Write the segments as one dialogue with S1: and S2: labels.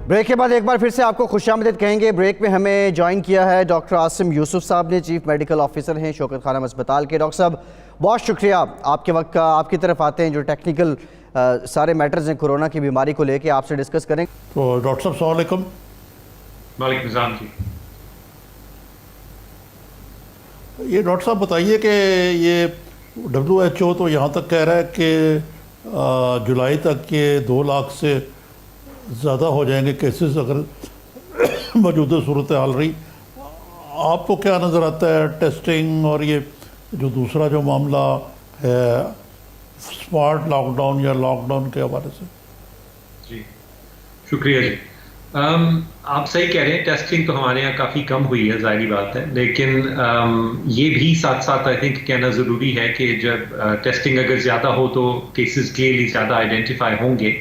S1: Break کے بعد ایک بار پھر سے آپ کو خوش آمدید کہیں گے. بریک میں ہمیں جوائن کیا ہے ڈاکٹر عاصم یوسف صاحب نے, چیف میڈیکل آفیسر ہیں شوکت خانم اسپتال کے. ڈاکٹر صاحب بہت شکریہ آپ کے وقت کا. آپ کی طرف آتے ہیں جو ٹیکنیکل سارے میٹرز ہیں کورونا کی بیماری کو لے کے آپ سے ڈسکس کریں.
S2: تو ڈاکٹر صاحب السلام علیکم.
S3: وعلیکم السلام جی.
S2: یہ ڈاکٹر صاحب بتائیے کہ یہ WHO تو یہاں تک کہہ رہا ہے کہ جولائی تک یہ 2 لاکھ سے زیادہ ہو جائیں گے کیسز اگر موجودہ صورتحال رہی. آپ کو کیا نظر آتا ہے ٹیسٹنگ اور یہ جو دوسرا جو معاملہ ہے اسمارٹ لاک ڈاؤن یا لاک ڈاؤن کے حوالے سے؟
S3: جی شکریہ جی. آپ صحیح کہہ رہے ہیں, ٹیسٹنگ تو ہمارے یہاں کافی کم ہوئی ہے, ظاہری بات ہے, لیکن یہ بھی ساتھ ساتھ آئی تھنک کہنا ضروری ہے کہ جب ٹیسٹنگ اگر زیادہ ہو تو کیسز کلیئرلی زیادہ آئیڈینٹیفائی ہوں گے.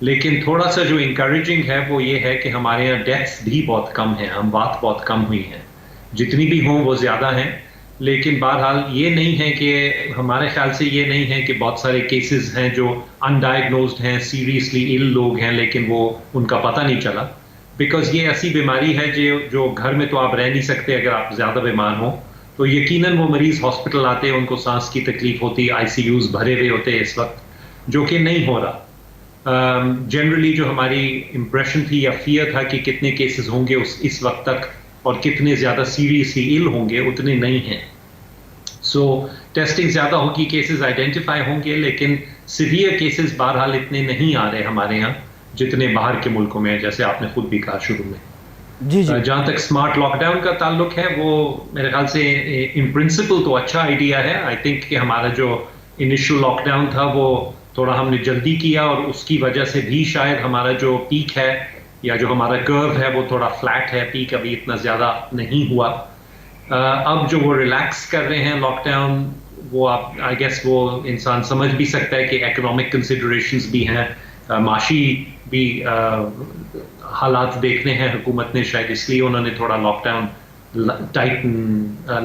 S3: لیکن تھوڑا سا جو انکریجنگ ہے وہ یہ ہے کہ ہمارے یہاں ڈیتھس بھی بہت کم ہیں, اموات بہت کم ہوئی ہیں. جتنی بھی ہوں وہ زیادہ ہیں, لیکن بہرحال یہ نہیں ہے کہ ہمارے خیال سے یہ نہیں ہے کہ بہت سارے کیسز ہیں جو انڈائگنوزڈ ہیں, سیریسلی ال لوگ ہیں لیکن وہ ان کا پتہ نہیں چلا. بیکاز یہ ایسی بیماری ہے جو گھر میں تو آپ رہ نہیں سکتے اگر آپ زیادہ بیمار ہوں, تو یقیناً وہ مریض ہاسپٹل آتے ہیں, ان کو سانس کی تکلیف ہوتی, ICUs بھرے ہوئے ہوتے ہیں اس وقت, جو کہ نہیں ہو رہا. جنرلی جو ہماری امپریشن تھی یا فیئر تھا کہ کتنے کیسز ہوں گے اس وقت تک اور کتنے زیادہ سیریسلی ال ہوں گے, اتنے نہیں ہیں. سو ٹیسٹنگ زیادہ ہوگی, کیسز آئیڈینٹیفائی ہوں گے, لیکن سیویئر کیسز بہرحال اتنے نہیں آ رہے ہمارے یہاں جتنے باہر کے ملکوں میں, جیسے آپ نے خود بھی کہا شروع میں.
S1: جی جی.
S3: جہاں تک اسمارٹ لاک ڈاؤن کا تعلق ہے, وہ میرے خیال سے ان پرنسپل تو اچھا آئیڈیا ہے. آئی تھنک کہ ہمارا جو انیشل لاک ڈاؤن تھا وہ تھوڑا ہم نے جلدی کیا, اور اس کی وجہ سے بھی شاید ہمارا جو پیک ہے یا جو ہمارا کرو ہے وہ تھوڑا فلیٹ ہے, پیک ابھی اتنا زیادہ نہیں ہوا. اب جو وہ ریلیکس کر رہے ہیں لاک ڈاؤن, وہ آپ آئی گیس وہ انسان سمجھ بھی سکتا ہے کہ اکنامک کنسیڈریشنز بھی ہیں, معاشی بھی حالات دیکھنے ہیں حکومت نے, شاید اس لیے انہوں نے تھوڑا لاک ڈاؤن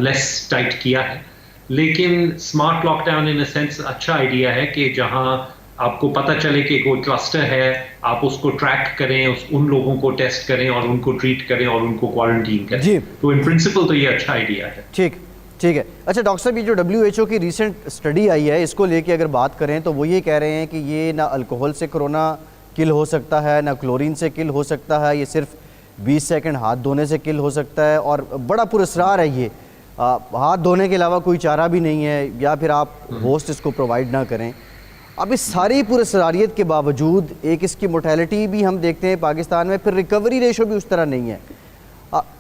S3: لیس ٹائٹ کیا ہے. لیکن smart lockdown in a sense اچھا آئیڈیا ہے کہ جہاں آپ کو پتہ چلے کہ کوئی کلسٹر ہے, آپ اس کو ٹریک کریں, ان لوگوں کو ٹیسٹ کریں اور ان کو ٹریٹ کریں اور ان کو کوارنٹین کریں.
S1: جی.
S3: تو ان پرنسپل تو یہ اچھا آئیڈیا ہے.
S1: ٹھیک ہے. اچھا ڈاکٹر صاحب, یہ جو WHO کی ریسنٹ اسٹڈی آئی ہے اس کو لے کے اگر بات کریں تو وہ یہ کہہ رہے ہیں کہ یہ نہ الکوہول سے کرونا کل ہو سکتا ہے, نہ کلورین سے کل ہو سکتا ہے, یہ صرف 20 سیکنڈ ہاتھ دھونے سے کل ہو سکتا ہے, اور بڑا پراسرار ہے یہ, ہاتھ دھونے کے علاوہ کوئی چارہ بھی نہیں ہے, یا پھر آپ ہوسٹ اس کو پرووائڈ نہ کریں. اب اس ساری پراسراریت کے باوجود ایک اس کی موٹیلٹی بھی ہم دیکھتے ہیں پاکستان میں, پھر ریکوری ریشو بھی اس طرح نہیں ہے.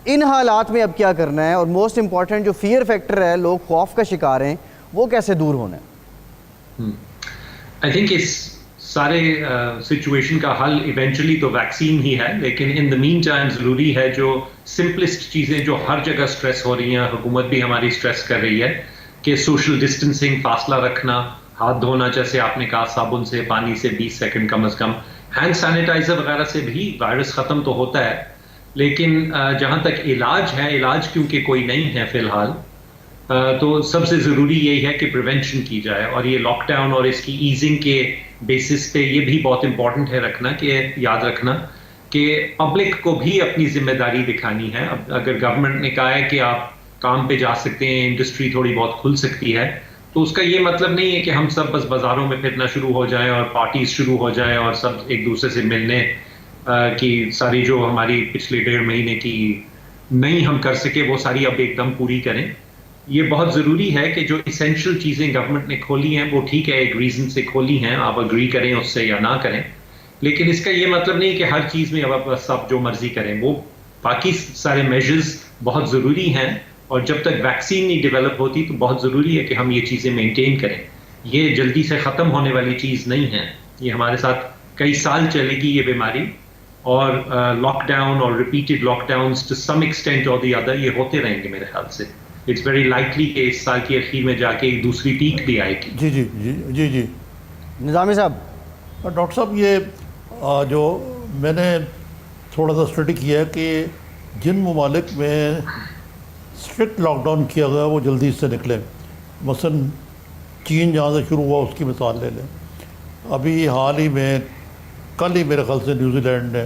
S1: ان حالات میں اب کیا کرنا ہے, اور موسٹ امپورٹنٹ جو فیئر فیکٹر ہے, لوگ خوف کا شکار ہیں, وہ کیسے دور ہونا ہے؟
S3: آئی تھنک اس سارے سچویشن کا حل ایونچولی تو ویکسین ہی ہے, لیکن ان دا مین ٹائم ضروری ہے جو سمپلسٹ چیزیں جو ہر جگہ سٹریس ہو رہی ہیں, حکومت بھی ہماری سٹریس کر رہی ہے, کہ سوشل ڈسٹنسنگ, فاصلہ رکھنا, ہاتھ دھونا جیسے آپ نے کہا صابن سے, پانی سے 20 سیکنڈ کم از کم, ہینڈ سینیٹائزر وغیرہ سے بھی وائرس ختم تو ہوتا ہے. لیکن جہاں تک علاج ہے, علاج کیونکہ کوئی نہیں ہے فی الحال, تو سب سے ضروری یہی ہے کہ پریونشن کی جائے. اور یہ لاک ڈاؤن اور اس کی ایزنگ کے بیسس پہ یہ بھی بہت امپورٹنٹ ہے رکھنا, کہ یاد رکھنا کہ پبلک کو بھی اپنی ذمہ داری دکھانی ہے. اب اگر گورنمنٹ نے کہا ہے کہ آپ کام پہ جا سکتے ہیں, انڈسٹری تھوڑی بہت کھل سکتی ہے, تو اس کا یہ مطلب نہیں ہے کہ ہم سب بس بازاروں میں پھرنا شروع ہو جائیں اور پارٹیز شروع ہو جائیں اور سب ایک دوسرے سے ملنے کی ساری جو ہماری پچھلے 1.5 مہینے کی نہیں ہم کر سکے وہ ساری اب ایک دم پوری کریں. یہ بہت ضروری ہے کہ جو اسینشیل چیزیں گورنمنٹ نے کھولی ہیں وہ ٹھیک ہے, ایک ریزن سے کھولی ہیں, آپ اگری کریں اس سے یا نہ کریں, لیکن اس کا یہ مطلب نہیں کہ ہر چیز میں اب بس آپ جو مرضی کریں. وہ باقی سارے میجرز بہت ضروری ہیں, اور جب تک ویکسین نہیں ڈیولپ ہوتی تو بہت ضروری ہے کہ ہم یہ چیزیں مینٹین کریں. یہ جلدی سے ختم ہونے والی چیز نہیں ہے, یہ ہمارے ساتھ کئی سال چلے گی یہ بیماری, اور لاک ڈاؤن اور repeated lockdowns to some extent اور دی ادر یہ ہوتے رہیں گے میرے خیال سے. اٹس ویری لائکلی کہ اس سال کی اخیر میں جا کے ایک دوسری پیک بھی آئے گی.
S2: جی جی جی جی جی
S1: نظامی صاحب.
S2: ڈاکٹر صاحب, یہ جو میں نے تھوڑا سا اسٹڈی کیا ہے کہ جن ممالک میں اسٹرکٹ لاک ڈاؤن کیا گیا وہ جلدی سے نکلے, مثلاً چین جہاں سے شروع ہوا اس کی مثال لے لیں. ابھی حال ہی میں کل ہی میرے خیال سے نیوزی لینڈ نے